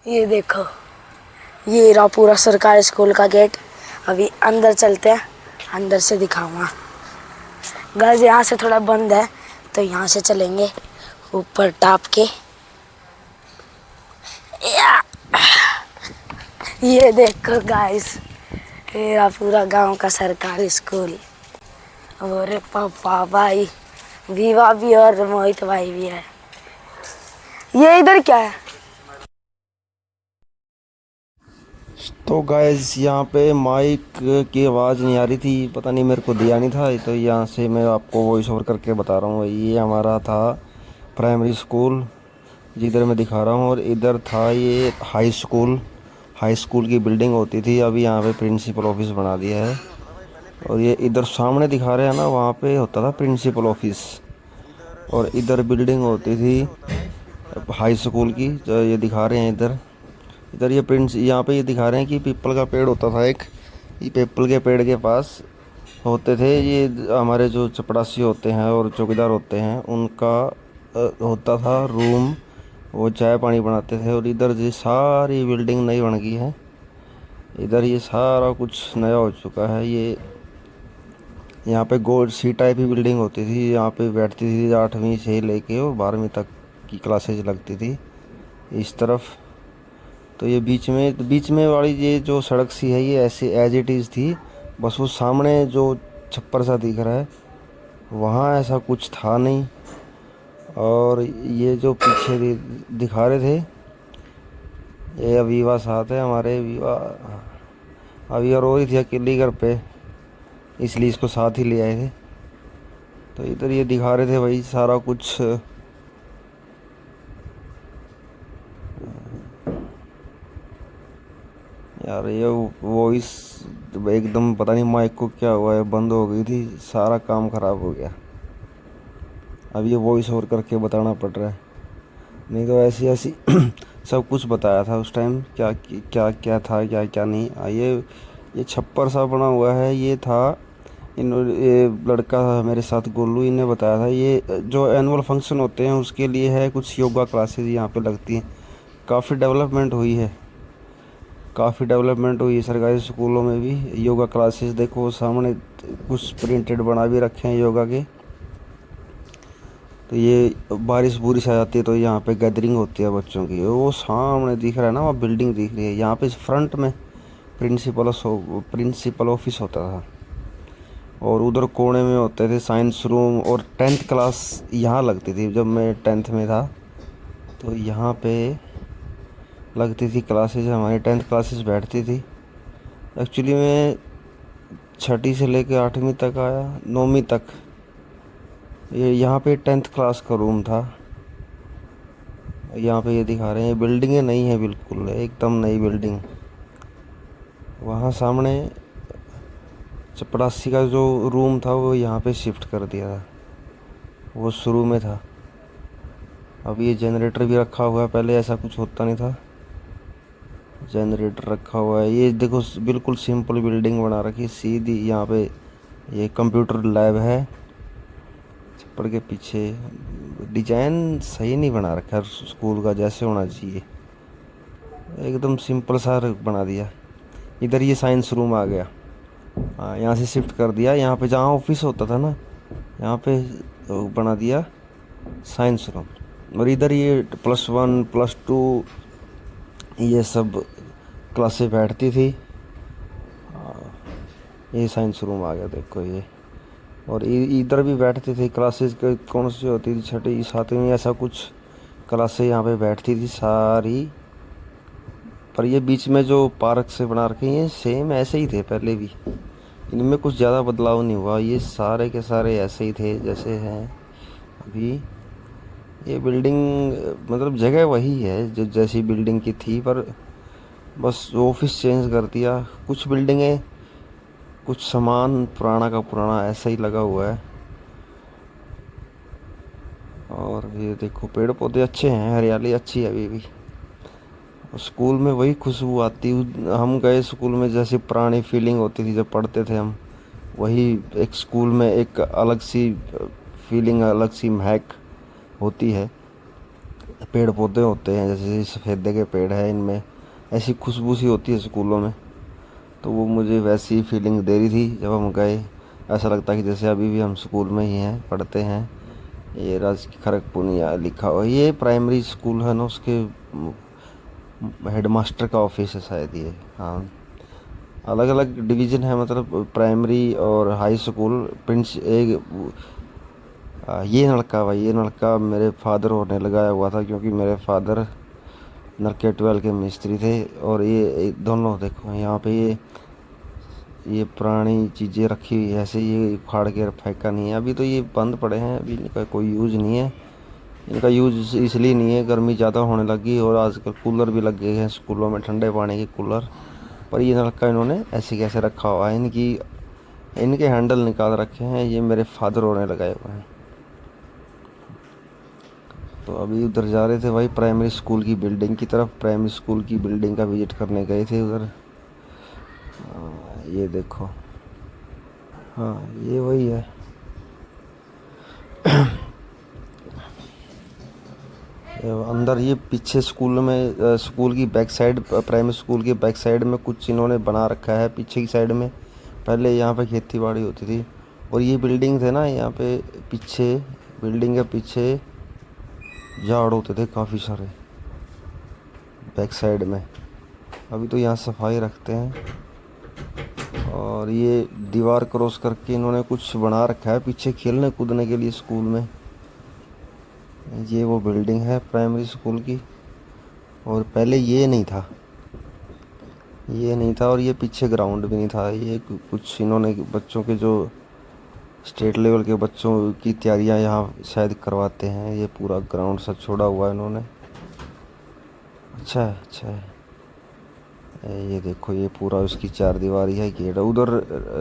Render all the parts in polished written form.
ये देखो, ये रहा पूरा सरकारी स्कूल का गेट। अभी अंदर चलते हैं, अंदर से दिखाऊंगा। गाइस यहाँ से थोड़ा बंद है तो यहाँ से चलेंगे ऊपर टाप के। या! ये देखो गाइस, ये रहा पूरा गांव का सरकारी स्कूल। और पापा भाई, विवा भी और मोहित भाई भी है। ये इधर क्या है? तो गाइस यहाँ पे माइक की आवाज़ नहीं आ रही थी, पता नहीं मेरे को दिया नहीं था, तो यहाँ से मैं आपको वॉइस ओवर करके बता रहा हूँ। ये हमारा था प्राइमरी स्कूल जिधर मैं दिखा रहा हूँ, और इधर था ये हाई स्कूल। हाई स्कूल की बिल्डिंग होती थी, अभी यहाँ पे प्रिंसिपल ऑफिस बना दिया है। और ये इधर सामने दिखा रहे हैं ना, वहाँ पे होता था प्रिंसिपल ऑफिस, और इधर बिल्डिंग होती थी हाई स्कूल की जो ये दिखा रहे हैं इधर। इधर ये प्रिंस यहाँ पे ये दिखा रहे हैं कि पीपल का पेड़ होता था एक, ये पीपल के पेड़ के पास होते थे ये हमारे जो चपरासी होते हैं और चौकीदार होते हैं उनका होता था रूम। वो चाय पानी बनाते थे। और इधर ये सारी बिल्डिंग नई बन गई है, इधर ये सारा कुछ नया हो चुका है। ये यहाँ पे गोल सी टाइप की बिल्डिंग होती थी, यहाँ पे बैठती थी 8वीं से लेके और 12वीं तक की क्लासेज लगती थी इस तरफ। तो ये बीच में वाली ये जो सड़क सी है ये ऐसे एज इट इज़ थी, बस वो सामने जो छप्पर सा दिख रहा है वहाँ ऐसा कुछ था नहीं। और ये जो पीछे दिखा रहे थे ये अवीवा साथ है हमारे। अवीवा अवीवा रो रही थी अकेली घर पे, इसलिए इसको साथ ही ले आए थे। तो इधर ये दिखा रहे थे भाई सारा कुछ। यार ये वॉइस एकदम पता नहीं माइक को क्या हुआ है, बंद हो गई थी, सारा काम ख़राब हो गया। अब ये वॉइस ओवर करके बताना पड़ रहा है, नहीं तो ऐसी ऐसी सब कुछ बताया था उस टाइम, क्या क्या क्या था क्या क्या नहीं। ये छप्पर सा बना हुआ है, ये था ये लड़का मेरे साथ गोलू इन्हें बताया था। ये जो एनुअल फंक्शन होते हैं उसके लिए है, कुछ योगा क्लासेस यहाँ पे लगती हैं। काफ़ी डेवलपमेंट हुई है, काफ़ी डेवलपमेंट हुई है सरकारी स्कूलों में भी। योगा क्लासेस देखो सामने कुछ प्रिंटेड बना भी रखे हैं योगा के। तो ये बारिश बुरिश आ जाती है तो यहाँ पे गैदरिंग होती है बच्चों की। वो सामने दिख रहा है ना, वहाँ बिल्डिंग दिख रही है, यहाँ पे फ्रंट में प्रिंसिपल ऑफिस होता था। और उधर कोने में होते थे साइंस रूम। और 10th क्लास यहाँ लगती थी जब मैं 10th में था, तो यहाँ पे लगती थी क्लासेज, हमारी 10th क्लासेस बैठती थी। एक्चुअली मैं 6ठी से लेके 8वीं तक आया, 9वीं तक। ये यहाँ पे 10th क्लास का रूम था। यहाँ पे ये दिखा रहे हैं बिल्डिंगें नई है, बिल्कुल एकदम नई बिल्डिंग। वहाँ सामने चपरासी का जो रूम था वो यहाँ पे शिफ्ट कर दिया था, वो शुरू में था। अब ये जनरेटर भी रखा हुआ है, पहले ऐसा कुछ होता नहीं था। जनरेटर रखा हुआ है, ये देखो बिल्कुल सिंपल बिल्डिंग बना रखी सीधी। यहाँ पे ये कंप्यूटर लैब है। छप्पर के पीछे डिजाइन सही नहीं बना रखा स्कूल का जैसे होना चाहिए, एकदम सिंपल सा बना दिया। इधर ये साइंस रूम आ गया, हाँ यहाँ से शिफ्ट कर दिया। यहाँ पे जहाँ ऑफिस होता था ना, यहाँ पे बना दिया साइंस रूम। और इधर ये +1 +2 ये सब क्लासेस बैठती थी। ये साइंस रूम आ गया देखो ये। और इधर भी बैठते थे क्लासेस, कौन सी होती थी 6ठी 7वीं ऐसा कुछ क्लासेस यहाँ पे बैठती थी सारी। पर ये बीच में जो पार्क से बना रखे हैं सेम ऐसे ही थे पहले भी, इनमें कुछ ज़्यादा बदलाव नहीं हुआ, ये सारे के सारे ऐसे ही थे जैसे हैं अभी। ये बिल्डिंग मतलब जगह वही है जो जैसी बिल्डिंग की थी, पर बस ऑफिस चेंज कर दिया। कुछ बिल्डिंगें कुछ सामान पुराना का पुराना ऐसा ही लगा हुआ है। और ये देखो पेड़ पौधे अच्छे हैं, हरियाली अच्छी है अभी भी। स्कूल में वही खुशबू आती, हम गए स्कूल में जैसी पुरानी फीलिंग होती थी जब पढ़ते थे हम, वही एक स्कूल में एक अलग सी फीलिंग, अलग सी महक होती है। पेड़ पौधे होते हैं, जैसे सफ़ेदे के पेड़ हैं, इनमें ऐसी खुशबू सी होती है स्कूलों में, तो वो मुझे वैसी फीलिंग दे रही थी जब हम गए। ऐसा लगता है कि जैसे अभी भी हम स्कूल में ही हैं, पढ़ते हैं। ये राजकीय खड़गपुर यहाँ लिखा हुआ है। ये प्राइमरी स्कूल है ना, उसके हेडमास्टर का ऑफिस है शायद ये। हाँ, अलग अलग डिवीज़न है, मतलब प्राइमरी और हाई स्कूल। प्रिंस एक ये लड़का भाई, ये लड़का मेरे फादर होने लगाया हुआ था, क्योंकि मेरे फादर नलके ट्वेल्व के मिस्त्री थे। और ये दोनों देखो यहाँ पे ये पुरानी चीज़ें रखी हुई है ऐसे, ये उखाड़ के फेंका नहीं है अभी, तो ये बंद पड़े हैं, अभी इनका कोई यूज़ नहीं है। इनका यूज़ इसलिए नहीं है, गर्मी ज़्यादा होने लगी और आजकल कूलर भी लग गए हैं स्कूलों में, ठंडे पानी के कूलर। पर ये नलका इन्होंने ऐसे कैसे रखा हुआ है, इनके हैंडल निकाल रखे हैं, ये मेरे फादर होने लगाए हुए हैं। तो अभी उधर जा रहे थे भाई प्राइमरी स्कूल की बिल्डिंग की तरफ, प्राइमरी स्कूल की बिल्डिंग का विजिट करने गए थे उधर। ये देखो, हाँ ये वही है। अंदर ये पीछे स्कूल में, स्कूल की बैक साइड, प्राइमरी स्कूल की बैक साइड में कुछ इन्होंने बना रखा है। पीछे की साइड में पहले यहाँ पे खेती बाड़ी होती थी, और ये बिल्डिंग थे ना यहाँ पे पीछे, बिल्डिंग के पीछे झाड़ होते थे काफ़ी सारे बैक साइड में। अभी तो यहाँ सफाई रखते हैं। और ये दीवार क्रॉस करके इन्होंने कुछ बना रखा है पीछे खेलने कूदने के लिए स्कूल में। ये वो बिल्डिंग है प्राइमरी स्कूल की, और पहले ये नहीं था, ये नहीं था। और ये पीछे ग्राउंड भी नहीं था। ये कुछ इन्होंने बच्चों के जो स्टेट लेवल के बच्चों की तैयारियां यहाँ शायद करवाते हैं। ये पूरा ग्राउंड सा छोड़ा हुआ है इन्होंने। अच्छा है, अच्छा है। ये देखो, ये पूरा उसकी चार दीवारी है, गेट उधर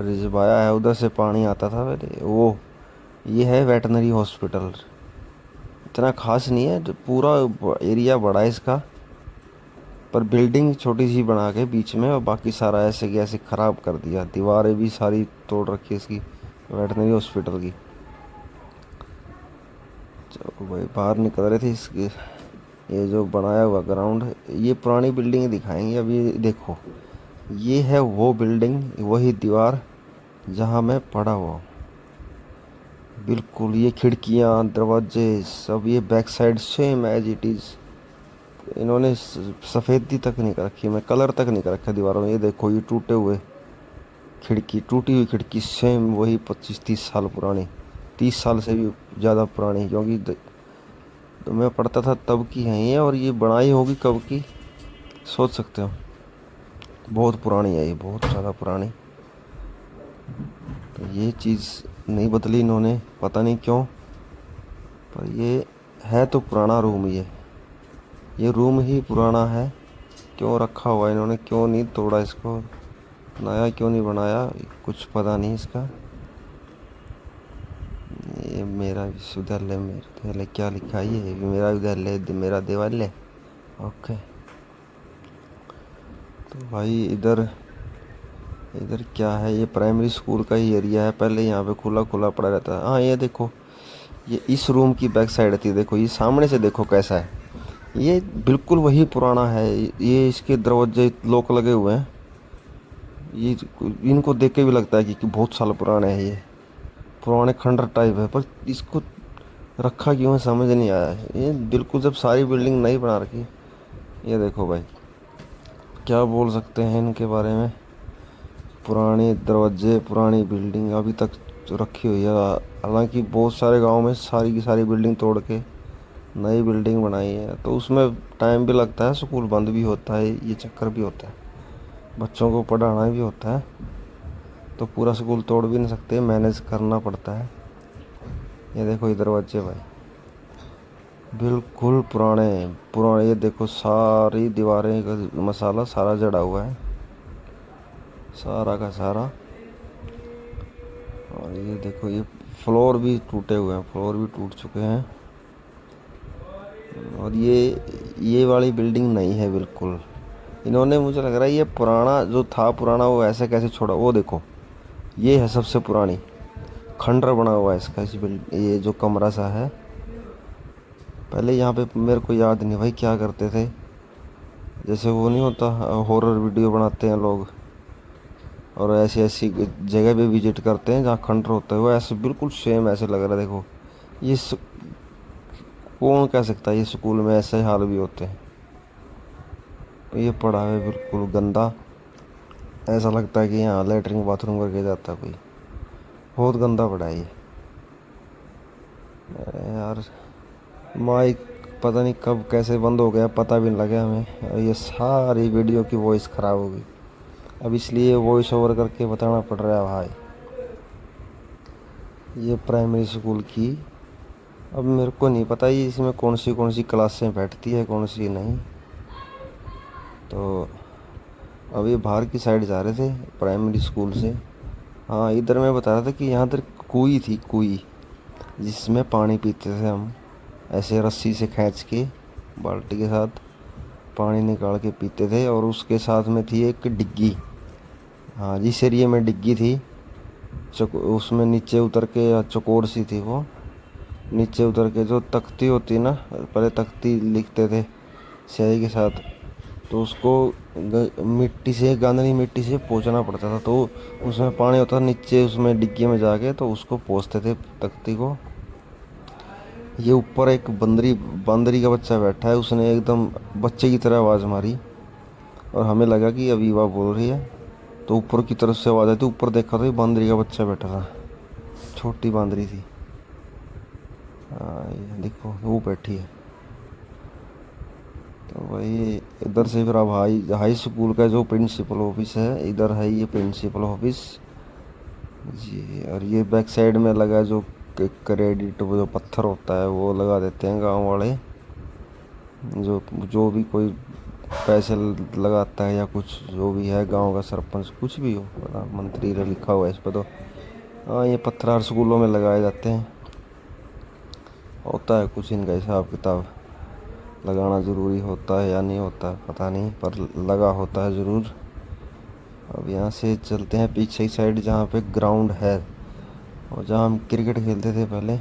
रिजवाया है, उधर से पानी आता था पहले वो। ये है वेटनरी हॉस्पिटल, इतना खास नहीं है, पूरा एरिया बड़ा है इसका, पर बिल्डिंग छोटी सी बना के बीच में, और बाकी सारा ऐसे कि ऐसे ख़राब कर दिया। दीवारें भी सारी तोड़ रखी है इसकी वेटनरी हॉस्पिटल की। चलो भाई, बाहर निकल रहे थे इसके। ये जो बनाया हुआ ग्राउंड, ये पुरानी बिल्डिंग दिखाएंगे अभी। देखो, ये है वो बिल्डिंग, वही दीवार जहाँ मैं पढ़ा हुआ हूँ बिल्कुल। ये खिड़कियाँ दरवाजे सब ये back side same as it is. इन्होंने सफ़ेदी तक नहीं कर रखी, मैं कलर तक नहीं कर रखा दीवारों में। ये देखो, ये टूटे हुए खिड़की, टूटी हुई खिड़की सेम वही 25-30 साल पुरानी, 30 साल से भी ज़्यादा पुरानी, क्योंकि तो मैं पढ़ता था तब की है ये। और ये बनाई होगी कब की, सोच सकते हो। बहुत पुरानी है ये, बहुत ज़्यादा पुरानी। तो ये चीज़ नहीं बदली इन्होंने, पता नहीं क्यों, पर ये है तो पुराना रूम। ये रूम ही पुराना है। क्यों रखा हुआ इन्होंने, क्यों नहीं तोड़ा इसको, नया क्यों नहीं बनाया, कुछ पता नहीं इसका। ये मेरा विश्वविद्यालय, मेरा विद्यालय क्या लिखा है, ये मेरा विद्यालय मेरा देवालय। ओके। तो भाई इधर इधर क्या है, ये प्राइमरी स्कूल का ही एरिया है। पहले यहाँ पे खुला खुला पड़ा रहता है। हाँ, ये देखो, ये इस रूम की बैक साइड थी। देखो, ये सामने से देखो कैसा है, ये बिल्कुल वही पुराना है। ये इसके दरवाजे लॉक लगे हुए हैं। ये इनको देख के भी लगता है कि बहुत साल पुराने हैं, ये पुराने खंडर टाइप है। पर इसको रखा क्यों है समझ नहीं आया। ये बिल्कुल जब सारी बिल्डिंग नई बना रखी। ये देखो भाई, क्या बोल सकते हैं इनके बारे में। पुराने दरवाजे, पुरानी बिल्डिंग अभी तक जो रखी हुई है। हालांकि बहुत सारे गांव में सारी की सारी बिल्डिंग तोड़ के नई बिल्डिंग बनाई है, तो उसमें टाइम भी लगता है, स्कूल बंद भी होता है, ये चक्कर भी होता है, बच्चों को पढ़ाना भी होता है। तो पूरा स्कूल तोड़ भी नहीं सकते, मैनेज करना पड़ता है। ये देखो, ये दरवाजे भाई बिल्कुल पुराने पुराने। ये देखो, सारी दीवारें का मसाला सारा जड़ा हुआ है, सारा का सारा। और ये देखो, ये फ्लोर भी टूटे हुए हैं, फ्लोर भी टूट चुके हैं। और ये वाली बिल्डिंग नहीं है बिल्कुल। इन्होंने, मुझे लग रहा है ये पुराना जो था पुराना, वो ऐसे कैसे छोड़ा। वो देखो, ये है सबसे पुरानी, खंडर बना हुआ है इसका। ये जो कमरा सा है, पहले यहाँ पे मेरे को याद नहीं भाई क्या करते थे, जैसे वो नहीं होता हॉरर वीडियो बनाते हैं लोग और ऐसी ऐसी जगह पे विजिट करते हैं जहाँ खंडर होता है, वो ऐसे बिल्कुल सेम ऐसे लग रहा है। देखो ये कौन कह सकता है ये स्कूल में ऐसे हाल भी होते हैं। ये पड़ा है बिल्कुल गंदा, ऐसा लगता है कि यहाँ लेटरिन बाथरूम करके जाता है कोई। बहुत गंदा पड़ा है ये। अरे यार माइक पता नहीं कब कैसे बंद हो गया, पता भी नहीं लगा हमें, और ये सारी वीडियो की वॉइस ख़राब हो गई। अब इसलिए वॉइस ओवर करके बताना पड़ रहा है भाई। ये प्राइमरी स्कूल की, अब मेरे को नहीं पता ये इसमें कौन सी क्लासें बैठती है कौन सी नहीं। तो अब ये बाहर की साइड जा रहे थे प्राइमरी स्कूल से। हाँ इधर मैं बता रहा था कि यहाँ इधर कुई थी, कुई जिसमें पानी पीते थे हम, ऐसे रस्सी से खींच के बाल्टी के साथ पानी निकाल के पीते थे। और उसके साथ में थी एक डिग्गी, हाँ जिस एरिए में डिग्गी थी उसमें नीचे उतर के चौकोर सी थी वो, नीचे उतर के जो तख्ती होती ना, पहले तख्ती लिखते थे स्याही के साथ, तो उसको मिट्टी से गांधनी मिट्टी से पोंछना पड़ता था। तो उसमें पानी होता था नीचे उसमें डिग्गी में जाके, तो उसको पोंछते थे तख्ती को। ये ऊपर एक बंदरी का बच्चा बैठा है, उसने एकदम बच्चे की तरह आवाज़ मारी और हमें लगा कि अवीवा बोल रही है। तो ऊपर की तरफ से आवाज़ आई, तो ऊपर देखा तो ये बंदरी का बच्चा बैठा था, छोटी बंदरी थी। हाँ ये देखो वो बैठी है। तो भाई इधर से फिर अब हाई स्कूल का जो प्रिंसिपल ऑफिस है, इधर है ये प्रिंसिपल ऑफिस जी। और ये बैक साइड में लगा जो क्रेडिट, वो जो पत्थर होता है वो लगा देते हैं गांव वाले, जो जो भी कोई पैसे लगाता है या कुछ जो भी है, गांव का सरपंच कुछ भी हो, प्रधानमंत्री लिखा हुआ है इस पर। तो हाँ ये पत्थर हर स्कूलों में लगाए जाते हैं, होता है कुछ इनका हिसाब किताब, लगाना ज़रूरी होता है या नहीं होता पता नहीं, पर लगा होता है ज़रूर। अब यहाँ से चलते हैं पीछे की साइड जहाँ पे ग्राउंड है और जहाँ हम क्रिकेट खेलते थे पहले।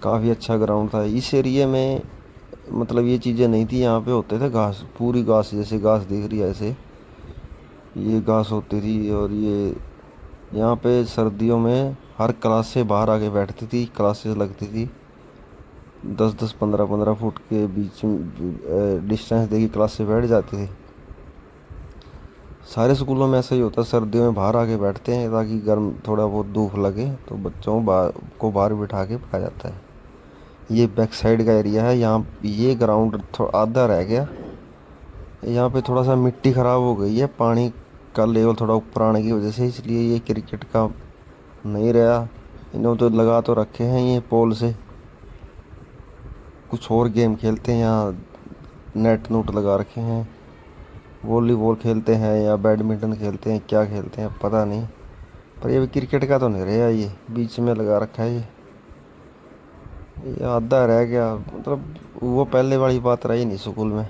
काफ़ी अच्छा ग्राउंड था इस एरिए में, मतलब ये चीज़ें नहीं थी। यहाँ पे होते थे घास, पूरी घास, जैसे घास दिख रही है ऐसे ये घास होती थी। और ये यहाँ पे सर्दियों में हर क्लास से बाहर आके बैठती थी, क्लासेस लगती थी 10-10 15-15 फुट के बीच में डिस्टेंस देखी क्लास से बैठ जाती थी। सारे स्कूलों में ऐसा ही होता है, सर्दियों में बाहर आके बैठते हैं ताकि गर्म थोड़ा बहुत धूप लगे, तो बच्चों को बाहर बिठा के पढ़ाया जाता है। ये बैक साइड का एरिया है, यहाँ ये ग्राउंड थोड़ा आधा रह गया। यहाँ पे थोड़ा सा मिट्टी ख़राब हो गई है, पानी का लेवल थोड़ा ऊपर आने की वजह से, इसलिए ये क्रिकेट का नहीं रहा। इन्होंने तो लगा तो रखे हैं ये पोल से, कुछ और गेम खेलते हैं यहाँ, नेट नूट लगा रखे हैं, वॉलीबॉल खेलते हैं या बैडमिंटन खेलते हैं, क्या खेलते हैं पता नहीं। पर ये क्रिकेट का तो नहीं रहा, ये बीच में लगा रखा है ये आधा रह गया। मतलब वो पहले वाली बात रही नहीं स्कूल में।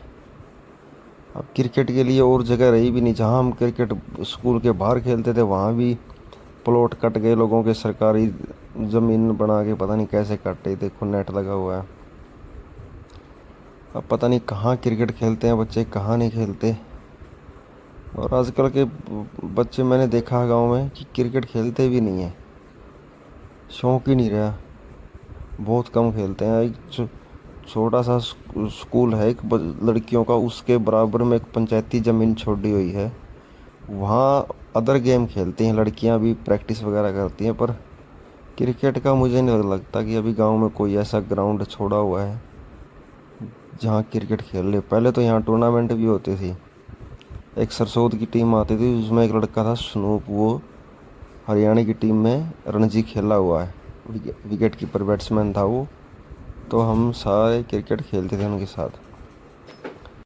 अब क्रिकेट के लिए और जगह रही भी नहीं, जहाँ हम क्रिकेट स्कूल के बाहर खेलते थे वहाँ भी प्लॉट कट गए लोगों के, सरकारी ज़मीन बना के पता नहीं कैसे काटे। देखो नेट लगा हुआ है, अब पता नहीं कहाँ क्रिकेट खेलते हैं बच्चे, कहाँ नहीं खेलते। और आजकल के बच्चे मैंने देखा गांव में कि क्रिकेट खेलते भी नहीं हैं, शौक ही नहीं रहा, बहुत कम खेलते हैं। एक छोटा सा स्कूल है एक लड़कियों का, उसके बराबर में एक पंचायती ज़मीन छोड़ी हुई है, वहाँ अदर गेम खेलती हैं लड़कियाँ भी, प्रैक्टिस वगैरह करती हैं। पर क्रिकेट का मुझे नहीं लगता कि अभी गांव में कोई ऐसा ग्राउंड छोड़ा हुआ है जहाँ क्रिकेट खेल ले। पहले तो यहाँ टूर्नामेंट भी होती थी, एक सरसोद की टीम आती थी, उसमें एक लड़का था स्नूप, वो हरियाणा की टीम में रणजी खेला हुआ है, विकेट कीपर बैट्समैन था वो। तो हम सारे क्रिकेट खेलते थे उनके साथ।